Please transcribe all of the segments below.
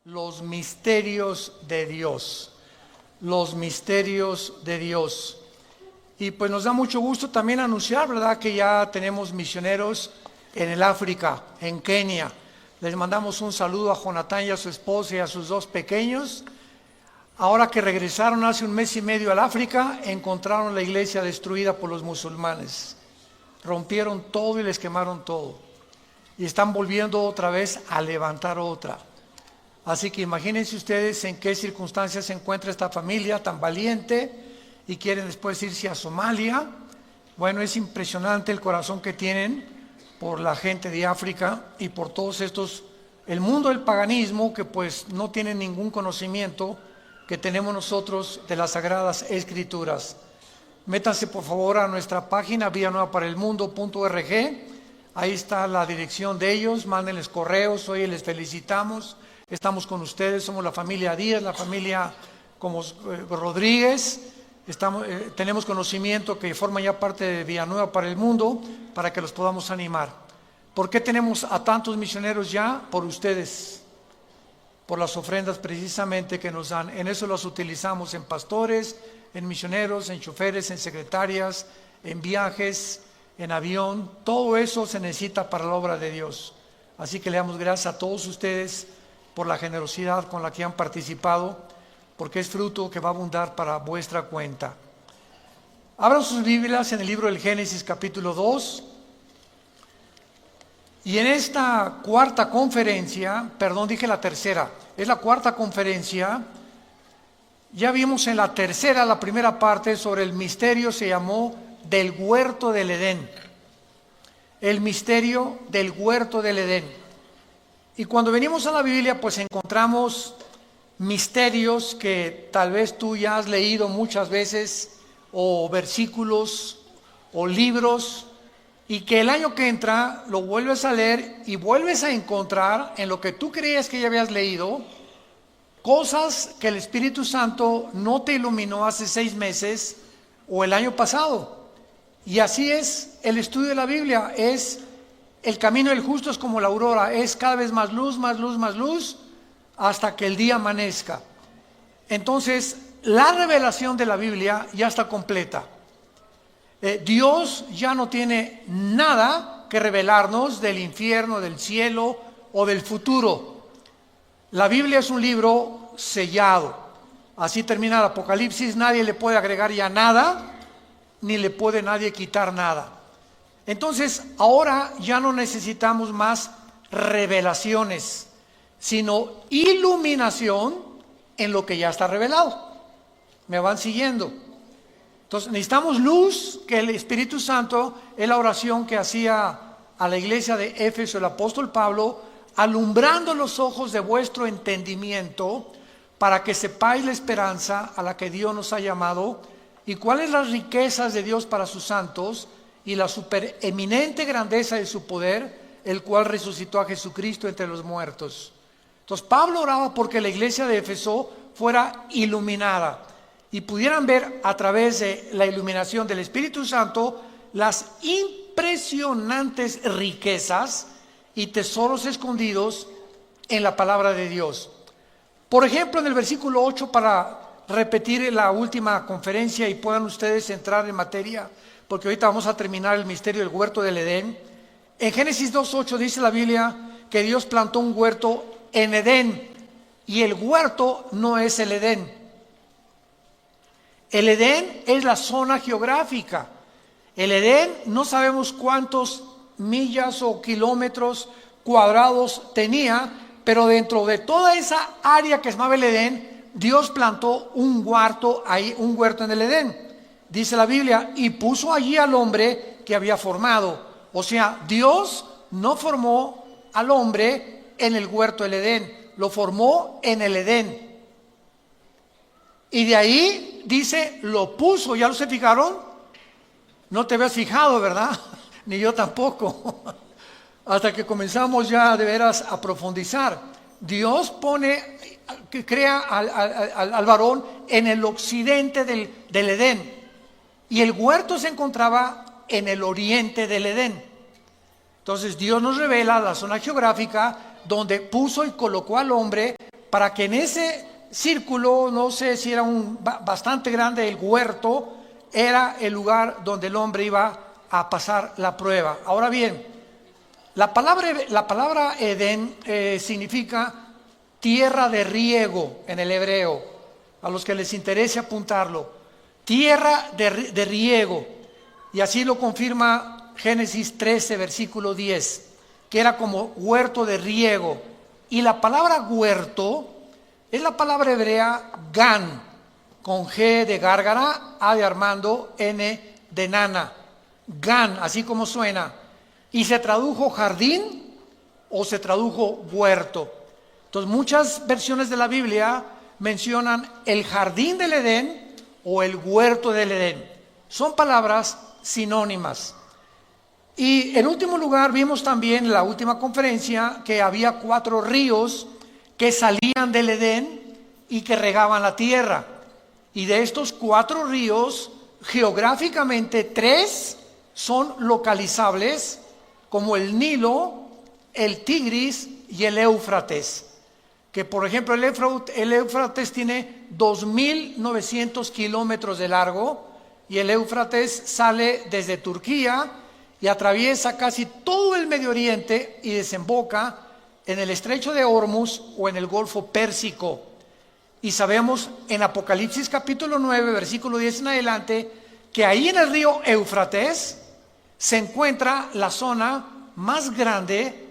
Los misterios de Dios. Los misterios de Dios. Y pues nos da mucho gusto también anunciar, ¿verdad?, que ya tenemos misioneros en el África, en Kenia. Les mandamos un saludo a Jonathan y a su esposa y a sus dos pequeños. Ahora que regresaron hace un mes y medio al África, encontraron la iglesia destruida por los musulmanes. Rompieron todo y les quemaron todo. Y están volviendo otra vez a levantar otra. Así que imagínense ustedes en qué circunstancias se encuentra esta familia tan valiente y quieren después irse a Somalia. Bueno, es impresionante el corazón que tienen por la gente de África y por todos estos, el mundo del paganismo, que pues no tienen ningún conocimiento que tenemos nosotros de las Sagradas Escrituras. Métanse por favor a nuestra página villanuevaparaelmundo.org. Ahí está la dirección de ellos, mándenles correos, hoy les felicitamos. Estamos con ustedes, somos la familia Díaz, la familia como Rodríguez. Tenemos conocimiento que forman ya parte de Villanueva para el Mundo, para que los podamos animar. ¿Por qué tenemos a tantos misioneros ya? Por ustedes, por las ofrendas precisamente que nos dan. En eso las utilizamos en pastores, en misioneros, en choferes, en secretarias, en viajes, en avión. Todo eso se necesita para la obra de Dios. Así que le damos gracias a todos ustedes por la generosidad con la que han participado, porque es fruto que va a abundar para vuestra cuenta. Abran sus Biblias en el libro del Génesis capítulo 2. Y en esta cuarta conferencia, perdón, dije la tercera, es la cuarta conferencia. Ya vimos en la tercera, la primera parte, sobre el misterio, se llamó del huerto del Edén. El misterio del huerto del Edén. Y cuando venimos a la Biblia, pues encontramos misterios que tal vez tú ya has leído muchas veces, o versículos, o libros, y que el año que entra lo vuelves a leer y vuelves a encontrar en lo que tú creías que ya habías leído, cosas que el Espíritu Santo no te iluminó hace 6 meses o el año pasado. Y así es el estudio de la Biblia, es el camino del justo es como la aurora, es cada vez más luz, más luz, más luz, hasta que el día amanezca. Entonces, la revelación de la Biblia ya está completa. Dios ya no tiene nada que revelarnos del infierno, del cielo o del futuro. La Biblia es un libro sellado. Así termina el Apocalipsis, nadie le puede agregar ya nada, ni le puede nadie quitar nada. Entonces, ahora ya no necesitamos más revelaciones, sino iluminación en lo que ya está revelado. ¿Me van siguiendo? Entonces, necesitamos luz, que el Espíritu Santo es la oración que hacía a la iglesia de Éfeso el apóstol Pablo, alumbrando los ojos de vuestro entendimiento, para que sepáis la esperanza a la que Dios nos ha llamado, y cuáles las riquezas de Dios para sus santos, y la supereminente grandeza de su poder, el cual resucitó a Jesucristo entre los muertos. Entonces Pablo oraba porque la iglesia de Éfeso fuera iluminada y pudieran ver a través de la iluminación del Espíritu Santo las impresionantes riquezas y tesoros escondidos en la palabra de Dios. Por ejemplo, en el versículo 8, para repetir la última conferencia y puedan ustedes entrar en materia, porque ahorita vamos a terminar el misterio del huerto del Edén. En Génesis 2:8 dice la Biblia que Dios plantó un huerto en Edén, y el huerto no es el Edén. El Edén es la zona geográfica. El Edén no sabemos cuántos millas o kilómetros cuadrados tenía, pero dentro de toda esa área que se llamaba el Edén, Dios plantó un huerto ahí, un huerto en el Edén. Dice la Biblia, y puso allí al hombre que había formado. O sea, Dios no formó al hombre en el huerto del Edén, lo formó en el Edén. Y de ahí dice, lo puso. ¿Ya lo se fijaron? No te habías fijado, ¿verdad? Ni yo tampoco. Hasta que comenzamos ya de veras a profundizar. Dios crea al varón en el occidente del Edén. Y el huerto se encontraba en el oriente del Edén. Entonces Dios nos revela la zona geográfica donde puso y colocó al hombre para que en ese círculo, no sé si era bastante grande el huerto, era el lugar donde el hombre iba a pasar la prueba. Ahora bien, la palabra Edén significa tierra de riego en el hebreo, a los que les interese apuntarlo, tierra de riego, y así lo confirma Génesis 13, versículo 10, que era como huerto de riego. Y la palabra huerto es la palabra hebrea gan, con G de gárgara, A de Armando, N de nana, gan, así como suena, y se tradujo jardín o se tradujo huerto. Entonces muchas versiones de la Biblia mencionan el jardín del Edén o el huerto del Edén. Son palabras sinónimas. Y en último lugar vimos también en la última conferencia que había 4 ríos que salían del Edén y que regaban la tierra. Y de estos 4 ríos, geográficamente 3 son localizables, como el Nilo, el Tigris y el Éufrates. Que por ejemplo el Éufrates tiene 2.900 kilómetros de largo, y el Éufrates sale desde Turquía y atraviesa casi todo el Medio Oriente y desemboca en el estrecho de Hormuz o en el Golfo Pérsico. Y sabemos en Apocalipsis capítulo 9, versículo 10 en adelante, que ahí en el río Éufrates se encuentra la zona más grande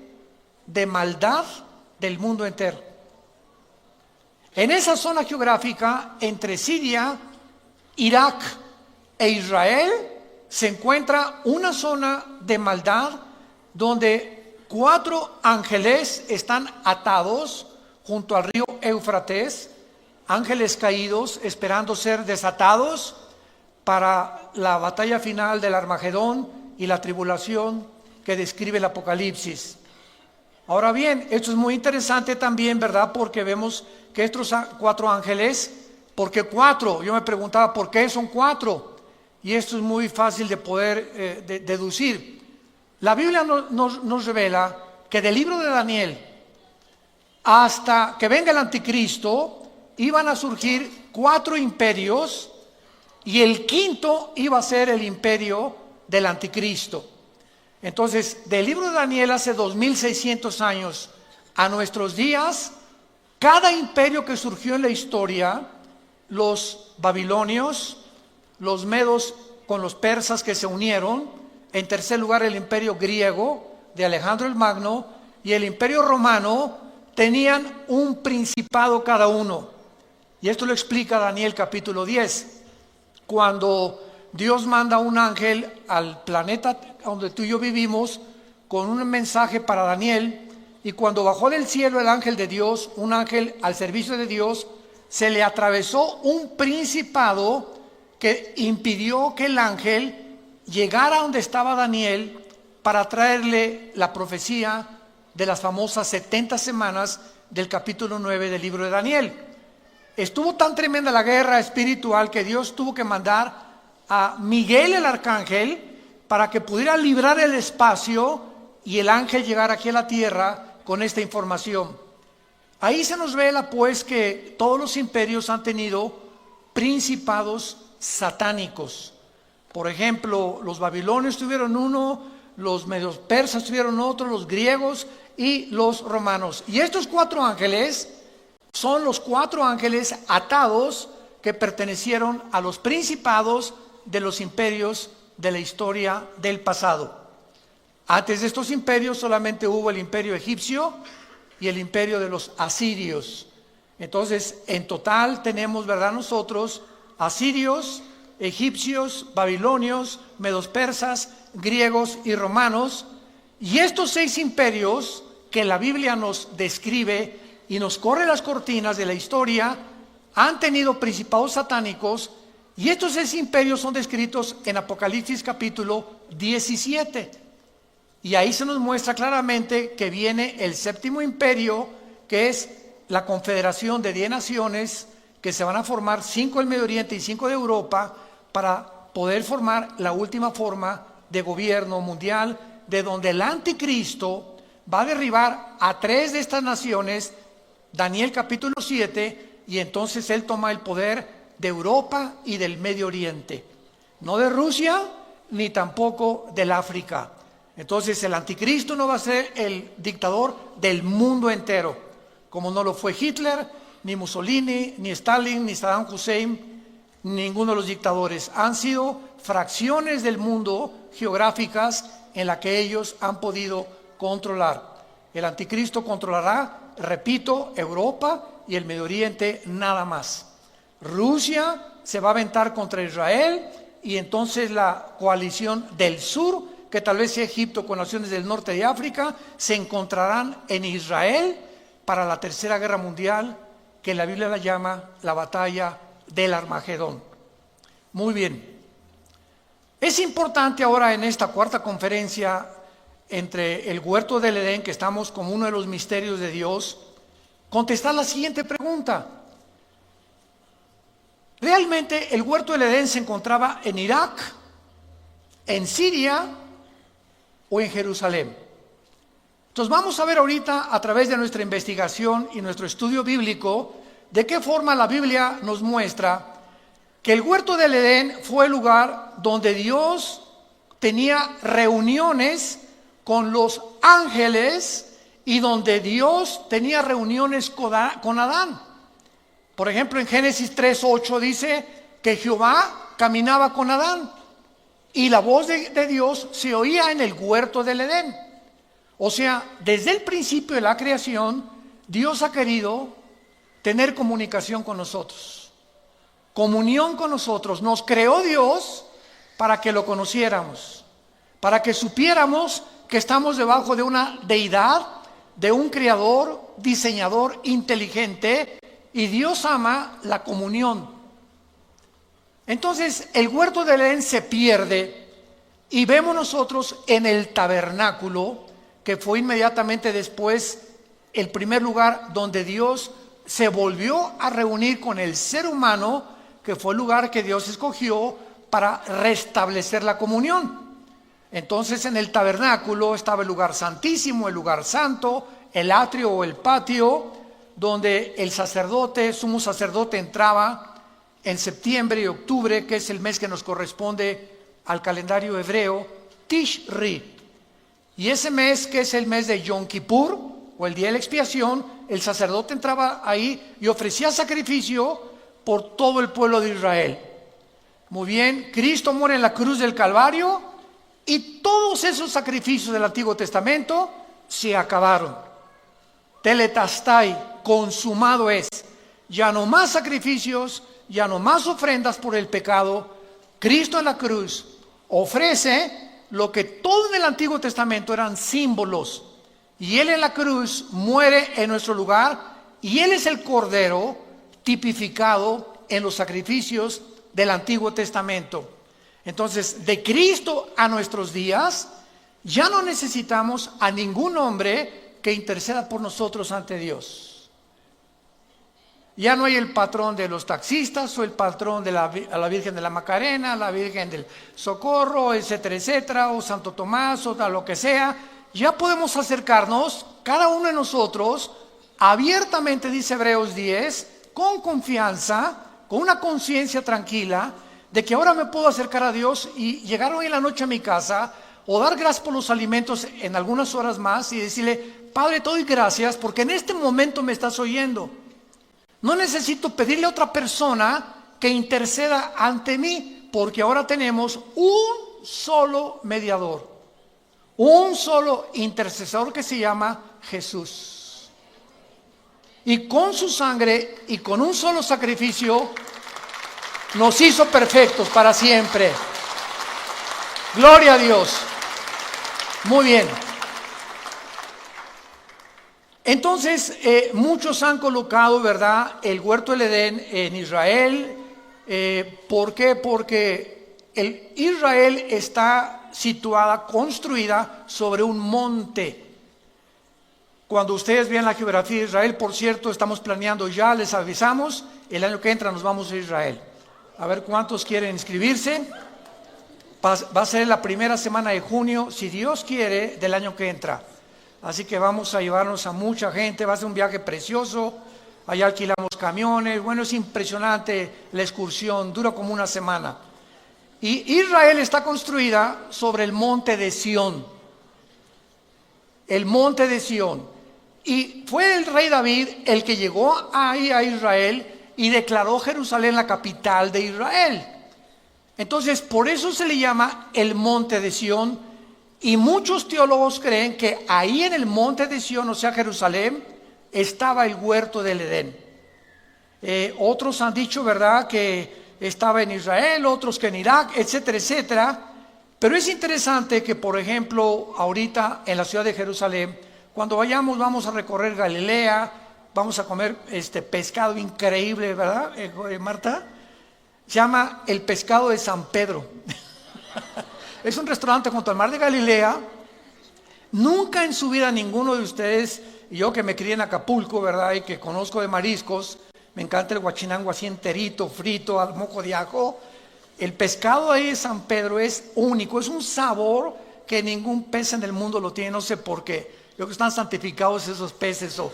de maldad del mundo entero. En esa zona geográfica, entre Siria, Irak e Israel, se encuentra una zona de maldad donde 4 ángeles están atados junto al río Éufrates, ángeles caídos esperando ser desatados para la batalla final del Armagedón y la tribulación que describe el Apocalipsis. Ahora bien, esto es muy interesante también, ¿verdad? Porque vemos que estos 4 ángeles, ¿por qué 4? Yo me preguntaba, ¿por qué son 4? Y esto es muy fácil de poder deducir. La Biblia nos revela que del libro de Daniel hasta que venga el anticristo iban a surgir 4 imperios, y el quinto iba a ser el imperio del anticristo. Entonces, del libro de Daniel hace 2600 años a nuestros días, cada imperio que surgió en la historia, los babilonios, los medos con los persas que se unieron, en tercer lugar el imperio griego de Alejandro el Magno y el imperio romano, tenían un principado cada uno. Y esto lo explica Daniel capítulo 10, cuando Dios manda un ángel al planeta donde tú y yo vivimos con un mensaje para Daniel, y cuando bajó del cielo el ángel de Dios, un ángel al servicio de Dios, se le atravesó un principado que impidió que el ángel llegara a donde estaba Daniel para traerle la profecía de las famosas 70 semanas del capítulo 9 del libro de Daniel. Estuvo tan tremenda la guerra espiritual que Dios tuvo que mandar a Miguel el arcángel para que pudiera librar el espacio y el ángel llegara aquí a la tierra con esta información. Ahí se nos revela pues que todos los imperios han tenido principados satánicos. Por ejemplo, los babilonios tuvieron uno, los medios persas tuvieron otro, los griegos y los romanos. Y estos 4 ángeles son los 4 ángeles atados que pertenecieron a los principados de los imperios de la historia del pasado. Antes de estos imperios solamente hubo el imperio egipcio y el imperio de los asirios. Entonces, en total tenemos, ¿verdad?, nosotros asirios, egipcios, babilonios, medos persas, griegos y romanos. Y estos 6 imperios que la Biblia nos describe y nos corre las cortinas de la historia han tenido principados satánicos, y estos 6 imperios son descritos en Apocalipsis capítulo 17. Y ahí se nos muestra claramente que viene el 7º imperio, que es la confederación de 10 naciones que se van a formar, 5 del Medio Oriente y 5 de Europa, para poder formar la última forma de gobierno mundial, de donde el anticristo va a derribar a 3 de estas naciones Daniel capítulo 7, y entonces él toma el poder de Europa y del Medio Oriente, no de Rusia ni tampoco del África. Entonces el anticristo no va a ser el dictador del mundo entero, como no lo fue Hitler, ni Mussolini, ni Stalin, ni Saddam Hussein, ninguno de los dictadores. Han sido fracciones del mundo geográficas en la que ellos han podido controlar. El anticristo controlará, repito, Europa y el Medio Oriente nada más. Rusia se va a aventar contra Israel, y entonces la coalición del sur, que tal vez sea Egipto con naciones del norte de África, se encontrarán en Israel para la tercera guerra mundial, que la Biblia la llama la batalla del Armagedón. Muy bien. Es importante ahora en esta cuarta conferencia entre el huerto del Edén, que estamos como uno de los misterios de Dios, contestar la siguiente pregunta. ¿Realmente el huerto del Edén se encontraba en Irak, en Siria o en Jerusalén? Entonces vamos a ver ahorita, a través de nuestra investigación y nuestro estudio bíblico, de qué forma la Biblia nos muestra que el huerto del Edén fue el lugar donde Dios tenía reuniones con los ángeles y donde Dios tenía reuniones con Adán. Por ejemplo, en Génesis 3:8 dice que Jehová caminaba con Adán y la voz de Dios se oía en el huerto del Edén. O sea, desde el principio de la creación, Dios ha querido tener comunicación con nosotros, comunión con nosotros. Nos creó Dios para que lo conociéramos, para que supiéramos que estamos debajo de una deidad, de un creador, diseñador inteligente, y Dios ama la comunión. Entonces el huerto del Edén se pierde y vemos nosotros en el tabernáculo, que fue inmediatamente después el primer lugar donde Dios se volvió a reunir con el ser humano, que fue el lugar que Dios escogió para restablecer la comunión. Entonces en el tabernáculo estaba el lugar santísimo, el lugar santo, el atrio o el patio, donde el sacerdote, sumo sacerdote, entraba en septiembre y octubre, que es el mes que nos corresponde al calendario hebreo, Tishri. Y ese mes, que es el mes de Yom Kippur, o el día de la expiación, el sacerdote entraba ahí y ofrecía sacrificio por todo el pueblo de Israel. Muy bien, Cristo muere en la cruz del Calvario y todos esos sacrificios del Antiguo Testamento se acabaron. Tetelestai, consumado es. Ya no más sacrificios, ya no más ofrendas por el pecado. Cristo en la cruz ofrece lo que todo en el Antiguo Testamento eran símbolos, y Él en la cruz muere en nuestro lugar, y Él es el Cordero tipificado en los sacrificios del Antiguo Testamento. Entonces, de Cristo a nuestros días, ya no necesitamos a ningún hombre que interceda por nosotros ante Dios. Ya no hay el patrón de los taxistas o el patrón de la Virgen de la Macarena, la Virgen del Socorro, etcétera, etcétera, o Santo Tomás, o lo que sea. Ya podemos acercarnos, cada uno de nosotros, abiertamente, dice Hebreos 10, con confianza, con una conciencia tranquila, de que ahora me puedo acercar a Dios y llegar hoy en la noche a mi casa, o dar gracias por los alimentos en algunas horas más, y decirle: Padre, te doy gracias porque en este momento me estás oyendo. No necesito pedirle a otra persona que interceda ante mí, porque ahora tenemos un solo mediador, un solo intercesor, que se llama Jesús. Y con su sangre y con un solo sacrificio nos hizo perfectos para siempre. Gloria a Dios. Muy bien. Entonces, muchos han colocado, ¿verdad?, el huerto del Edén en Israel. ¿Por qué? Porque Israel está situada, construida sobre un monte. Cuando ustedes vean la geografía de Israel, por cierto, estamos planeando ya, les avisamos, el año que entra nos vamos a Israel. A ver cuántos quieren inscribirse. Va a ser la primera semana de junio, si Dios quiere, del año que entra. Así que vamos a llevarnos a mucha gente, va a ser un viaje precioso. Allá alquilamos camiones, bueno, es impresionante la excursión, dura como una semana. Y Israel está construida sobre el monte de Sión. El monte de Sión. Y fue el rey David el que llegó ahí a Israel y declaró Jerusalén la capital de Israel. Entonces, por eso se le llama el monte de Sión. Y muchos teólogos creen que ahí en el monte de Sión, o sea, Jerusalén, estaba el huerto del Edén. Otros han dicho, ¿verdad?, que estaba en Israel, otros que en Irak, etcétera, etcétera. Pero es interesante que, por ejemplo, ahorita en la ciudad de Jerusalén, cuando vayamos, vamos a recorrer Galilea, vamos a comer pescado increíble, ¿verdad, Marta? Se llama el pescado de San Pedro. Es un restaurante junto al mar de Galilea. Nunca en su vida ninguno de ustedes, y yo que me crié en Acapulco, ¿verdad?, y que conozco de mariscos, me encanta el guachinango así enterito, frito, al mojo de ajo. El pescado ahí de San Pedro es único, es un sabor que ningún pez en el mundo lo tiene, no sé por qué. Yo creo que están santificados esos peces o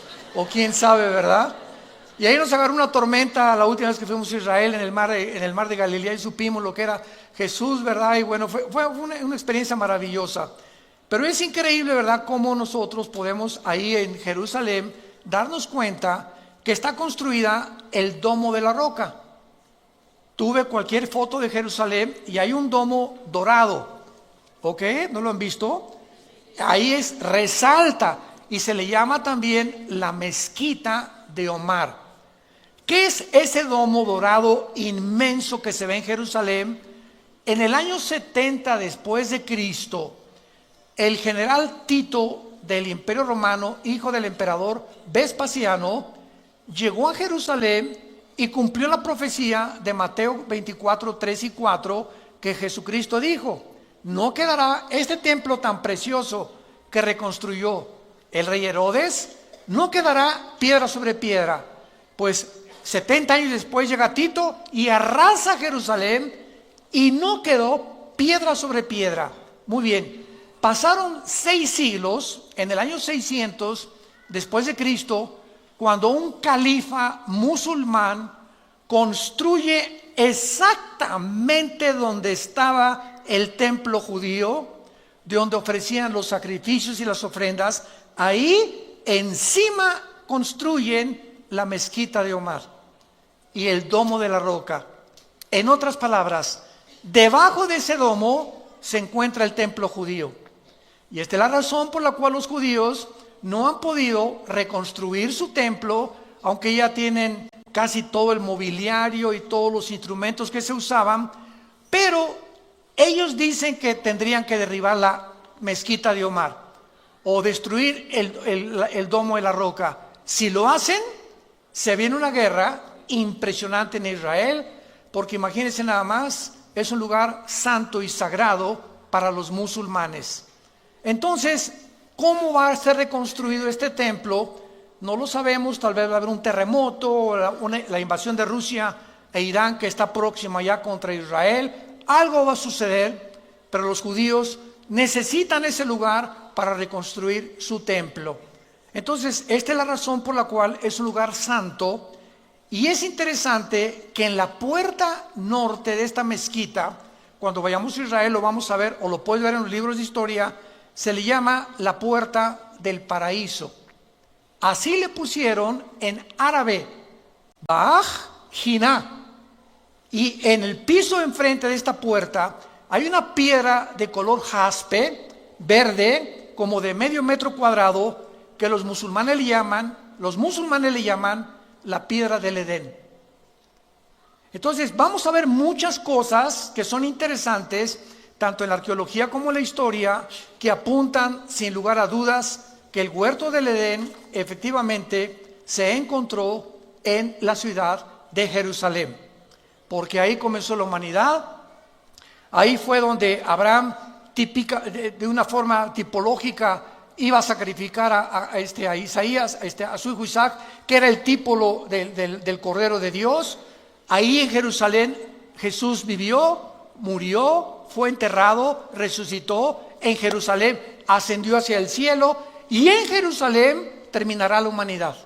quién sabe, ¿verdad? Y ahí nos agarró una tormenta la última vez que fuimos a Israel en el mar de Galilea y supimos lo que era Jesús, ¿verdad? Y bueno, fue una experiencia maravillosa. Pero es increíble, ¿verdad?, cómo nosotros podemos ahí en Jerusalén darnos cuenta que está construida el domo de la roca. Tuve cualquier foto de Jerusalén y hay un domo dorado, ¿ok? ¿No lo han visto? Ahí resalta y se le llama también la mezquita de Omar. ¿Qué es ese domo dorado inmenso que se ve en Jerusalén? En el año 70 después de Cristo, el general Tito del Imperio Romano, hijo del emperador Vespasiano, llegó a Jerusalén y cumplió la profecía de Mateo 24, 3 y 4, que Jesucristo dijo: no quedará este templo tan precioso que reconstruyó el rey Herodes, no quedará piedra sobre piedra. Pues 70 años después llega Tito y arrasa Jerusalén y no quedó piedra sobre piedra. Muy bien, pasaron 6 siglos, en el año 600 después de Cristo, cuando un califa musulmán construye exactamente donde estaba el templo judío, de donde ofrecían los sacrificios y las ofrendas, ahí encima construyen la mezquita de Omar y el domo de la roca. En otras palabras, debajo de ese domo se encuentra el templo judío. Y esta es la razón por la cual los judíos no han podido reconstruir su templo, aunque ya tienen casi todo el mobiliario y todos los instrumentos que se usaban, pero ellos dicen que tendrían que derribar la mezquita de Omar o destruir el domo de la roca. Si lo hacen, se viene una guerra impresionante en Israel, porque imagínense nada más, es un lugar santo y sagrado para los musulmanes. Entonces, ¿cómo va a ser reconstruido este templo? No lo sabemos, tal vez va a haber un terremoto, la invasión de Rusia e Irán que está próxima ya contra Israel. Algo va a suceder, pero los judíos necesitan ese lugar para reconstruir su templo. Entonces, esta es la razón por la cual es un lugar santo. Y es interesante que en la puerta norte de esta mezquita, cuando vayamos a Israel lo vamos a ver, o lo puedes ver en los libros de historia, se le llama la puerta del paraíso. Así le pusieron en árabe, Baj Jiná. Y en el piso enfrente de esta puerta hay una piedra de color jaspe, verde, como de medio metro cuadrado, que los musulmanes le llaman la piedra del Edén. Entonces vamos a ver muchas cosas que son interesantes, tanto en la arqueología como en la historia, que apuntan sin lugar a dudas que el huerto del Edén efectivamente se encontró en la ciudad de Jerusalén, porque ahí comenzó la humanidad. Ahí fue donde Abraham, de una forma tipológica, iba a sacrificar a Isaías, a su hijo Isaac, que era el tipo del Cordero de Dios. Ahí en Jerusalén Jesús vivió, murió, fue enterrado, resucitó. En Jerusalén ascendió hacia el cielo y en Jerusalén terminará la humanidad.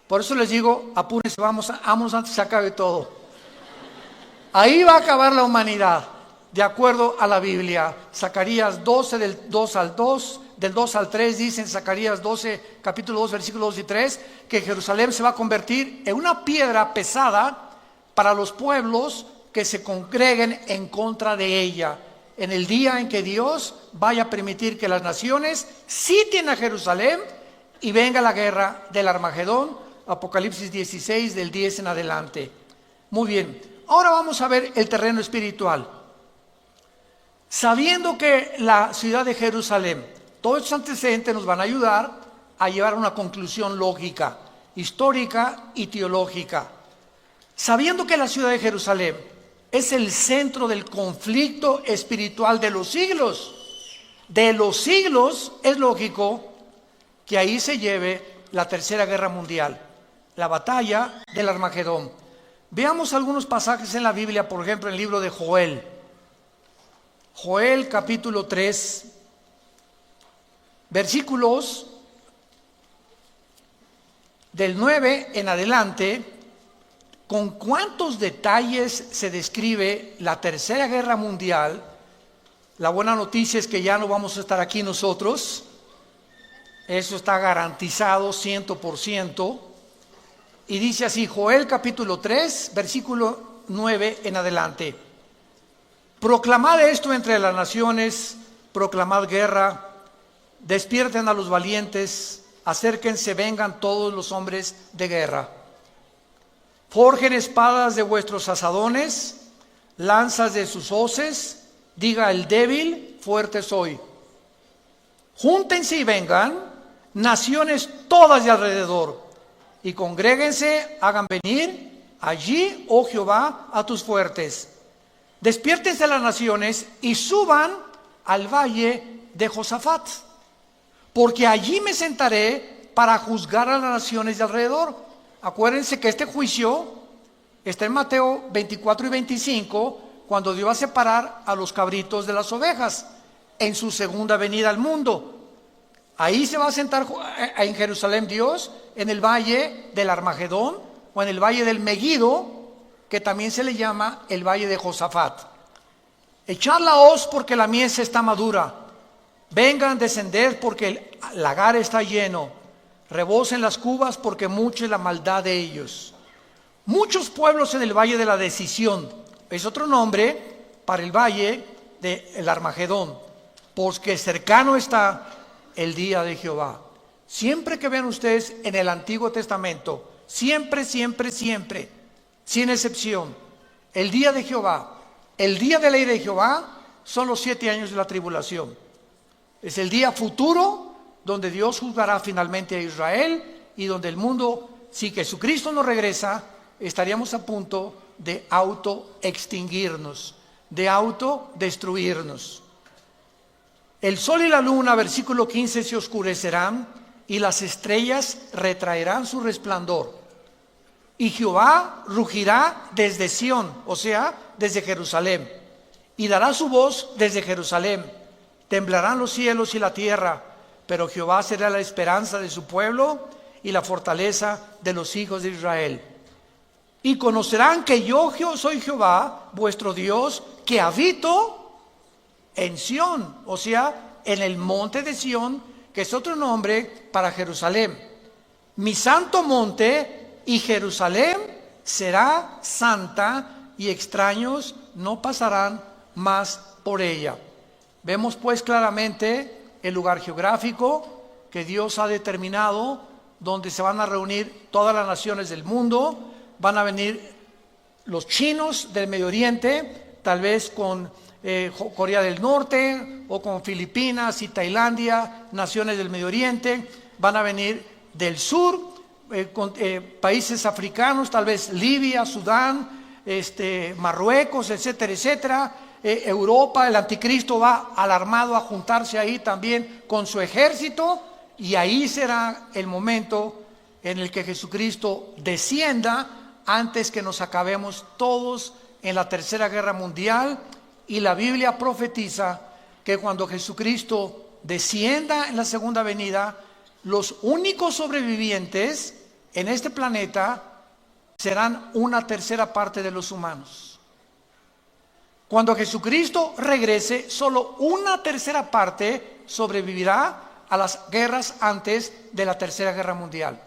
Por eso les digo, apúrense, vamos antes que se acabe todo. Ahí va a acabar la humanidad, de acuerdo a la Biblia. Zacarías 12, del 2 al 3, dice en Zacarías 12, capítulo 2, versículos 2 y 3, que Jerusalén se va a convertir en una piedra pesada para los pueblos que se congreguen en contra de ella, en el día en que Dios vaya a permitir que las naciones sitien a Jerusalén y venga la guerra del Armagedón. Apocalipsis 16, del 10 en adelante. Muy bien, ahora vamos a ver el terreno espiritual. Sabiendo que la ciudad de Jerusalén, todos estos antecedentes nos van a ayudar a llevar a una conclusión lógica, histórica y teológica. Sabiendo que la ciudad de Jerusalén es el centro del conflicto espiritual de los siglos, es lógico que ahí se lleve la tercera guerra mundial, la batalla del Armagedón. Veamos algunos pasajes en la Biblia, por ejemplo, en el libro de Joel. Joel capítulo 3, versículos del 9 en adelante. Con cuántos detalles se describe la tercera guerra mundial. La buena noticia es que ya no vamos a estar aquí nosotros. Eso está garantizado 100%. Y dice así, Joel capítulo 3, versículo 9 en adelante. Proclamad esto entre las naciones, proclamad guerra, despierten a los valientes, acérquense, vengan todos los hombres de guerra. Forjen espadas de vuestros asadones, lanzas de sus hoces, diga el débil, fuerte soy. Júntense y vengan, naciones todas de alrededor, y congréguense, hagan venir allí, oh Jehová, a tus fuertes. Despiértense las naciones y suban al valle de Josafat, porque allí me sentaré para juzgar a las naciones de alrededor. Acuérdense que este juicio está en Mateo 24 y 25, cuando Dios va a separar a los cabritos de las ovejas en su segunda venida al mundo. Ahí se va a sentar en Jerusalén Dios, en el valle del Armagedón o en el valle del Megido, que también se le llama el valle de Josafat. Echad la hoz porque la mies está madura. Vengan, descended porque el lagar está lleno. Rebosen las cubas porque mucha es la maldad de ellos. Muchos pueblos en el valle de la decisión. Es otro nombre para el valle del Armagedón, porque cercano está el día de Jehová. Siempre que vean ustedes en el Antiguo Testamento, siempre, sin excepción, el día de Jehová, el día de la ira de Jehová, son los 7 años de la tribulación. Es el día futuro donde Dios juzgará finalmente a Israel y donde el mundo, si Jesucristo no regresa, estaríamos a punto de autoextinguirnos, de autodestruirnos. El sol y la luna, versículo 15, se oscurecerán y las estrellas retraerán su resplandor. Y Jehová rugirá desde Sión, o sea, desde Jerusalén, y dará su voz desde Jerusalén. Temblarán los cielos y la tierra, pero Jehová será la esperanza de su pueblo y la fortaleza de los hijos de Israel. Y conocerán que yo soy Jehová, vuestro Dios, que habito en Sión, o sea, en el monte de Sión, que es otro nombre para Jerusalén. Mi santo monte, y Jerusalén será santa, y extraños no pasarán más por ella. Vemos pues claramente el lugar geográfico que Dios ha determinado, donde se van a reunir todas las naciones del mundo. Van a venir los chinos del Medio Oriente, tal vez con Corea del Norte o con Filipinas y Tailandia, naciones del Medio Oriente. Van a venir del sur, con países africanos, tal vez Libia, Sudán, Marruecos, etcétera, etcétera. Europa, el anticristo va alarmado a juntarse ahí también con su ejército, y ahí será el momento en el que Jesucristo descienda antes que nos acabemos todos en la tercera guerra mundial. Y la Biblia profetiza que cuando Jesucristo descienda en la segunda venida, los únicos sobrevivientes en este planeta serán una tercera parte de los humanos. Cuando Jesucristo regrese, solo una tercera parte sobrevivirá a las guerras antes de la Tercera Guerra Mundial.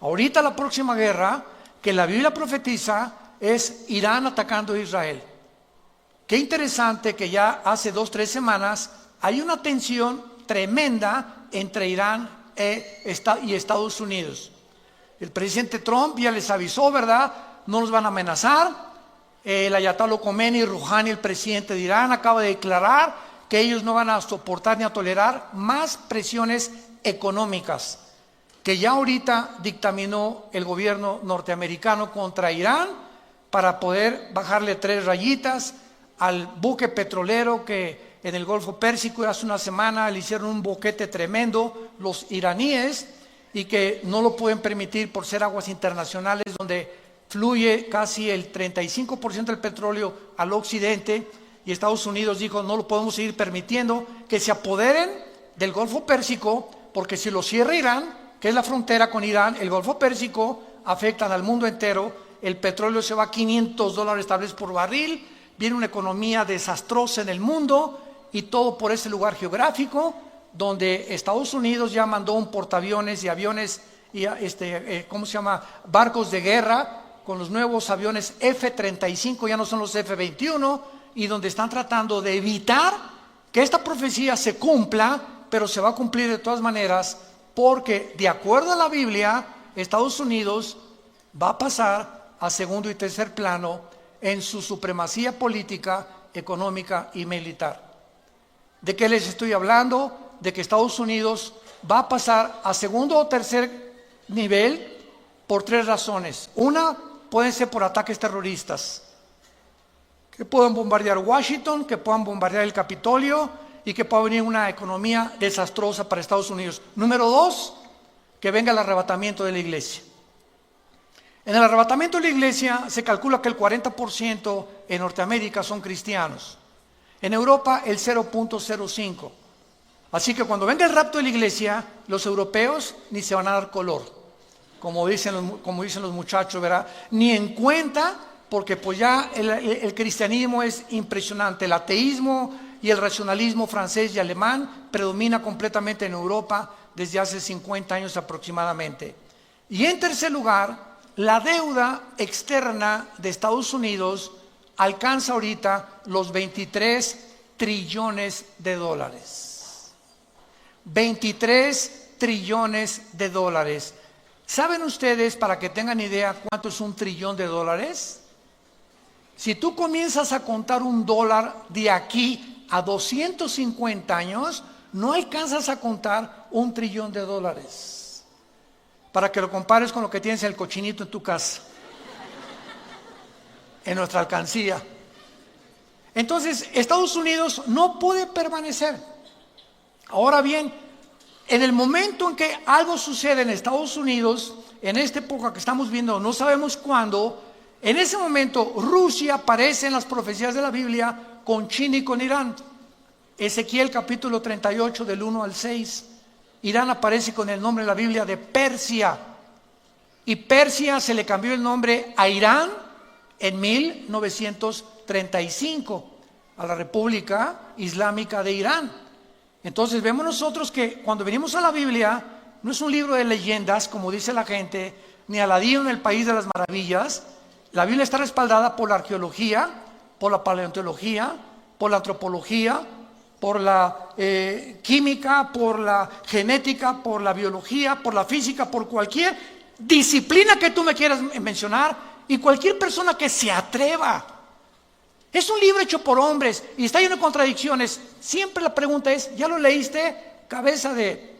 Ahorita la próxima guerra que la Biblia profetiza es Irán atacando a Israel. Qué interesante que ya hace 2-3 semanas hay una tensión tremenda entre Irán y Estados Unidos. El presidente Trump ya les avisó, ¿verdad? No nos van a amenazar. El Ayatollah Khomeini Rouhani, el presidente de Irán, acaba de declarar que ellos no van a soportar ni a tolerar más presiones económicas que ya ahorita dictaminó el gobierno norteamericano contra Irán para poder bajarle 3 rayitas al buque petrolero que en el Golfo Pérsico hace una semana le hicieron un boquete tremendo los iraníes y que no lo pueden permitir por ser aguas internacionales donde fluye casi el 35% del petróleo al occidente, y Estados Unidos dijo no lo podemos seguir permitiendo que se apoderen del Golfo Pérsico, porque si lo cierra Irán, que es la frontera con Irán, el Golfo Pérsico afectan al mundo entero, el petróleo se va a $500 tal vez por barril, viene una economía desastrosa en el mundo y todo por ese lugar geográfico donde Estados Unidos ya mandó un portaaviones y aviones y barcos de guerra con los nuevos aviones F-35, ya no son los F-21, y donde están tratando de evitar que esta profecía se cumpla, pero se va a cumplir de todas maneras, porque de acuerdo a la Biblia, Estados Unidos va a pasar a segundo y tercer plano en su supremacía política, económica y militar. ¿De qué les estoy hablando? De que Estados Unidos va a pasar a segundo o tercer nivel por 3 razones. Una, pueden ser por ataques terroristas, que puedan bombardear Washington, que puedan bombardear el Capitolio y que pueda venir una economía desastrosa para Estados Unidos. Número 2, que venga el arrebatamiento de la iglesia. En el arrebatamiento de la iglesia se calcula que el 40% en Norteamérica son cristianos. En Europa el 0.05. Así que cuando venga el rapto de la iglesia, los europeos ni se van a dar color, como dicen los muchachos, ¿verdad? Ni en cuenta, porque pues ya el cristianismo es impresionante. El ateísmo y el racionalismo francés y alemán predomina completamente en Europa desde hace 50 años aproximadamente. Y en tercer lugar, la deuda externa de Estados Unidos alcanza ahorita los 23 trillones de dólares. 23 trillones de dólares. ¿Saben ustedes, para que tengan idea, cuánto es 1 trillón de dólares? Si tú comienzas a contar $1 de aquí a 250 años, no alcanzas a contar 1 trillón de dólares. Para que lo compares con lo que tienes en el cochinito en tu casa, en nuestra alcancía. Entonces, Estados Unidos no puede permanecer. Ahora bien, en el momento en que algo sucede en Estados Unidos, en esta época que estamos viendo, no sabemos cuándo, en ese momento Rusia aparece en las profecías de la Biblia con China y con Irán. Ezequiel capítulo 38 del 1 al 6. Irán aparece con el nombre en la Biblia de Persia. Y Persia se le cambió el nombre a Irán en 1935, a la República Islámica de Irán. Entonces vemos nosotros que cuando venimos a la Biblia, no es un libro de leyendas, como dice la gente, ni Aladino en el País de las Maravillas. La Biblia está respaldada por la arqueología, por la paleontología, por la antropología, por la química, por la genética, por la biología, por la física, por cualquier disciplina que tú me quieras mencionar y cualquier persona que se atreva. Es un libro hecho por hombres y está lleno de contradicciones. Siempre la pregunta es, ¿ya lo leíste? Cabeza ¿de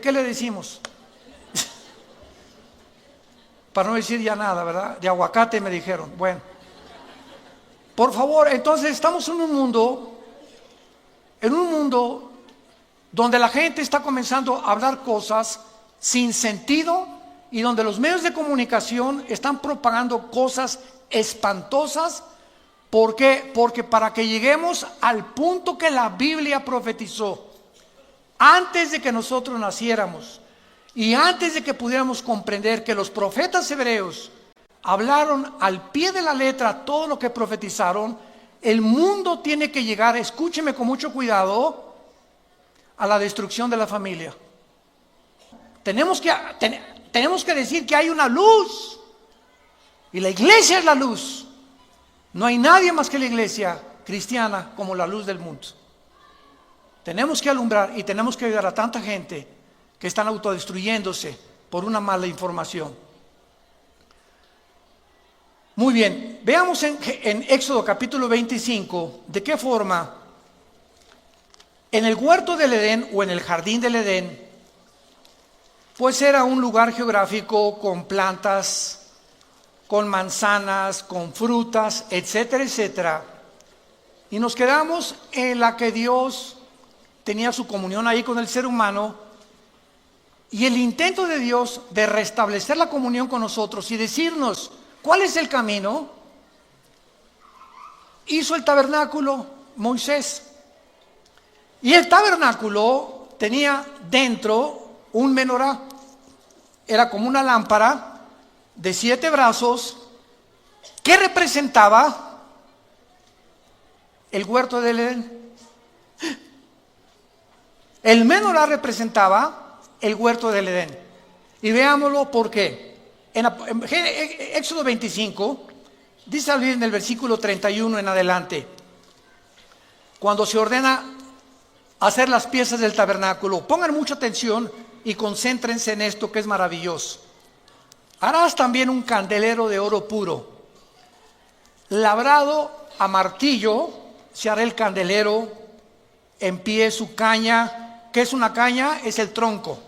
qué le decimos? Para no decir ya nada, ¿verdad? De aguacate me dijeron. Bueno, por favor, entonces estamos en un mundo donde la gente está comenzando a hablar cosas sin sentido y donde los medios de comunicación están propagando cosas espantosas. ¿Por qué? Porque para que lleguemos al punto que la Biblia profetizó, antes de que nosotros naciéramos y antes de que pudiéramos comprender que los profetas hebreos hablaron al pie de la letra todo lo que profetizaron, el mundo tiene que llegar, escúcheme con mucho cuidado, a la destrucción de la familia. Tenemos que decir que hay una luz y la iglesia es la luz. No hay nadie más que la iglesia cristiana como la luz del mundo. Tenemos que alumbrar y tenemos que ayudar a tanta gente que están autodestruyéndose por una mala información. Muy bien, veamos en Éxodo capítulo 25 de qué forma en el huerto del Edén o en el jardín del Edén, pues era un lugar geográfico con plantas, con manzanas, con frutas, etcétera, etcétera. Y nos quedamos en la que Dios tenía su comunión ahí con el ser humano y el intento de Dios de restablecer la comunión con nosotros y decirnos cuál es el camino. Hizo el tabernáculo Moisés y el tabernáculo tenía dentro un menorá, era como una lámpara de 7 brazos que representaba el huerto del Edén. El menorá representaba el huerto del Edén. Y veámoslo por qué. En Éxodo 25, dice en el versículo 31 en adelante, cuando se ordena hacer las piezas del tabernáculo, pongan mucha atención y concéntrense en esto que es maravilloso. Harás también un candelero de oro puro, labrado a martillo, se hará el candelero, en pie su caña. ¿Qué es una caña? Es el tronco.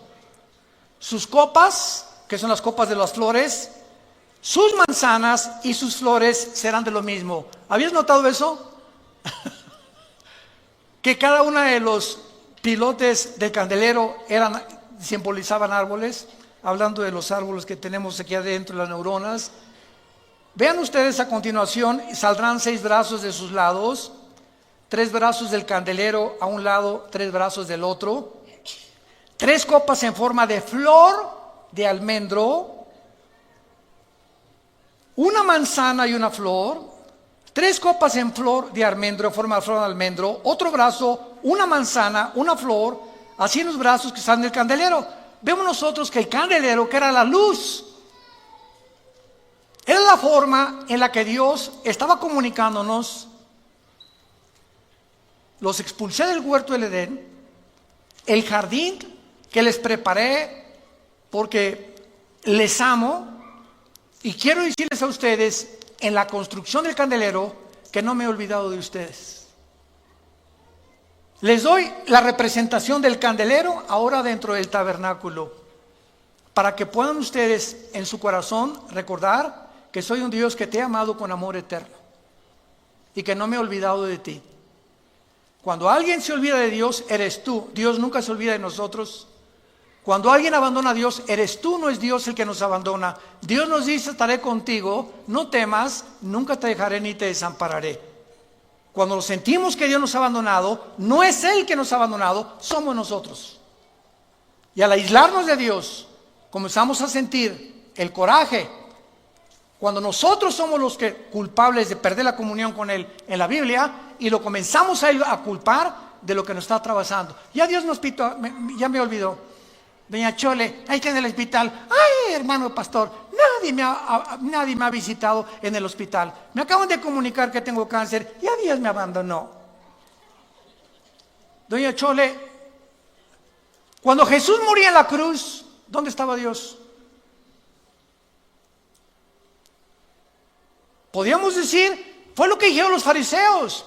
Sus copas, que son las copas de las flores, sus manzanas y sus flores serán de lo mismo. ¿Habías notado eso? Que cada uno de los pilotes del candelero simbolizaban árboles, hablando de los árboles que tenemos aquí adentro, las neuronas. Vean ustedes a continuación, saldrán 6 brazos de sus lados, 3 brazos del candelero a un lado, 3 brazos del otro, 3 copas en forma de flor de almendro, una manzana y una flor, 3 copas en flor de almendro, forma de flor de almendro, otro brazo, una manzana, una flor, así en los brazos que están del candelero. Vemos nosotros que el candelero, que era la luz, era la forma en la que Dios estaba comunicándonos. Los expulsé del huerto del Edén, el jardín que les preparé porque les amo, y quiero decirles a ustedes en la construcción del candelero que no me he olvidado de ustedes. Les doy la representación del candelero ahora dentro del tabernáculo, para que puedan ustedes en su corazón recordar que soy un Dios que te ha amado con amor eterno y que no me he olvidado de ti. Cuando alguien se olvida de Dios, eres tú. Dios nunca se olvida de nosotros. Cuando alguien abandona a Dios, eres tú, no es Dios el que nos abandona. Dios nos dice: estaré contigo, no temas, nunca te dejaré ni te desampararé. Cuando sentimos que Dios nos ha abandonado, no es Él que nos ha abandonado, somos nosotros. Y al aislarnos de Dios, comenzamos a sentir el coraje. Cuando nosotros somos los culpables de perder la comunión con Él en la Biblia, y lo comenzamos a culpar de lo que nos está atravesando. Ya Dios nos pitó, ya me olvidó. Doña Chole, ahí está en el hospital. Ay, hermano pastor, nadie me ha visitado en el hospital. Me acaban de comunicar que tengo cáncer. Ya Dios me abandonó. Doña Chole, cuando Jesús moría en la cruz, ¿dónde estaba Dios? Podríamos decir, fue lo que dijeron los fariseos.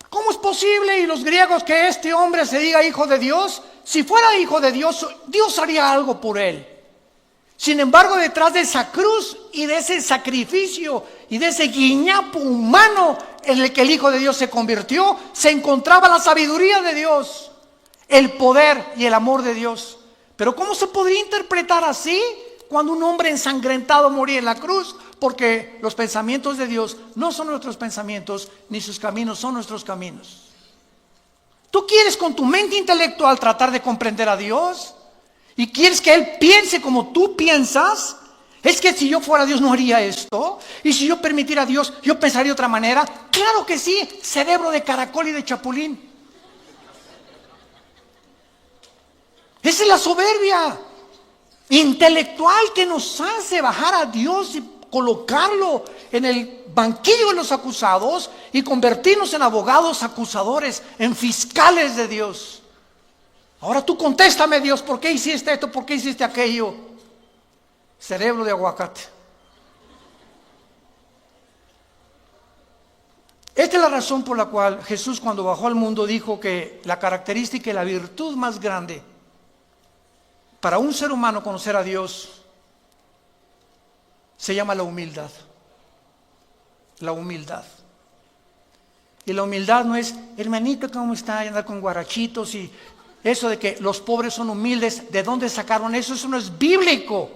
¿Cómo es posible, y los griegos, que este hombre se diga hijo de Dios? Si fuera hijo de Dios, Dios haría algo por él. Sin embargo, detrás de esa cruz y de ese sacrificio y de ese guiñapo humano en el que el Hijo de Dios se convirtió, se encontraba la sabiduría de Dios, el poder y el amor de Dios. Pero ¿cómo se podría interpretar así cuando un hombre ensangrentado moría en la cruz? Porque los pensamientos de Dios no son nuestros pensamientos, ni sus caminos son nuestros caminos. ¿Tú quieres con tu mente intelectual tratar de comprender a Dios? ¿Y quieres que Él piense como tú piensas? Es que si yo fuera Dios no haría esto. Y si yo permitiera a Dios, yo pensaría de otra manera. Claro que sí, cerebro de caracol y de chapulín. Esa es la soberbia intelectual que nos hace bajar a Dios y colocarlo en el banquillo de los acusados y convertirnos en abogados acusadores, en fiscales de Dios. Ahora tú contéstame, Dios, ¿por qué hiciste esto? ¿Por qué hiciste aquello? Cerebro de aguacate. Esta es la razón por la cual Jesús, cuando bajó al mundo, dijo que la característica y la virtud más grande para un ser humano conocer a Dios se llama la humildad. La humildad. Y la humildad no es, hermanito, ¿cómo está? Y andar con guarachitos y eso de que los pobres son humildes. ¿De dónde sacaron eso? Eso no es bíblico.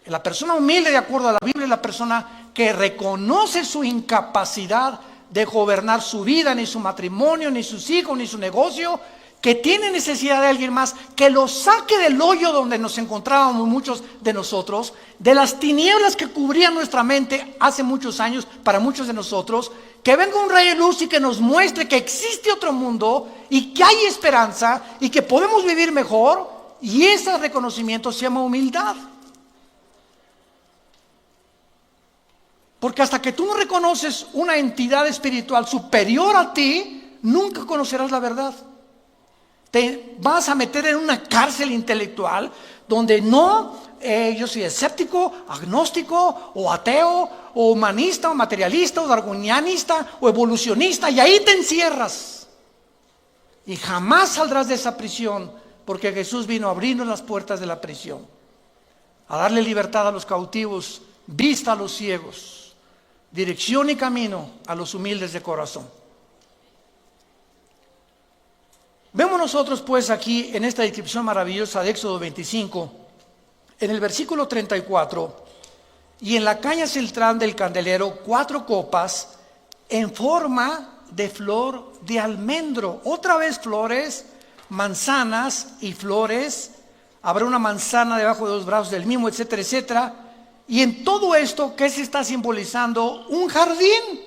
La persona humilde, de acuerdo a la Biblia, es la persona que reconoce su incapacidad de gobernar su vida, ni su matrimonio, ni sus hijos, ni su negocio, que tiene necesidad de alguien más, que lo saque del hoyo donde nos encontrábamos muchos de nosotros, de las tinieblas que cubrían nuestra mente hace muchos años para muchos de nosotros, que venga un rayo de luz y que nos muestre que existe otro mundo y que hay esperanza y que podemos vivir mejor, y ese reconocimiento se llama humildad. Porque hasta que tú no reconoces una entidad espiritual superior a ti, nunca conocerás la verdad. Te vas a meter en una cárcel intelectual donde yo soy escéptico, agnóstico, o ateo, o humanista, o materialista, o darwinianista, o evolucionista, y ahí te encierras. Y jamás saldrás de esa prisión, porque Jesús vino a abrirnos las puertas de la prisión, a darle libertad a los cautivos, vista a los ciegos, dirección y camino a los humildes de corazón. Vemos nosotros pues aquí en esta descripción maravillosa de Éxodo 25, en el versículo 34, y en la caña central del candelero 4 copas en forma de flor de almendro. Otra vez flores, manzanas y flores. Habrá una manzana debajo de los brazos del mismo, etcétera, etcétera. Y en todo esto, ¿qué se está simbolizando? Un jardín.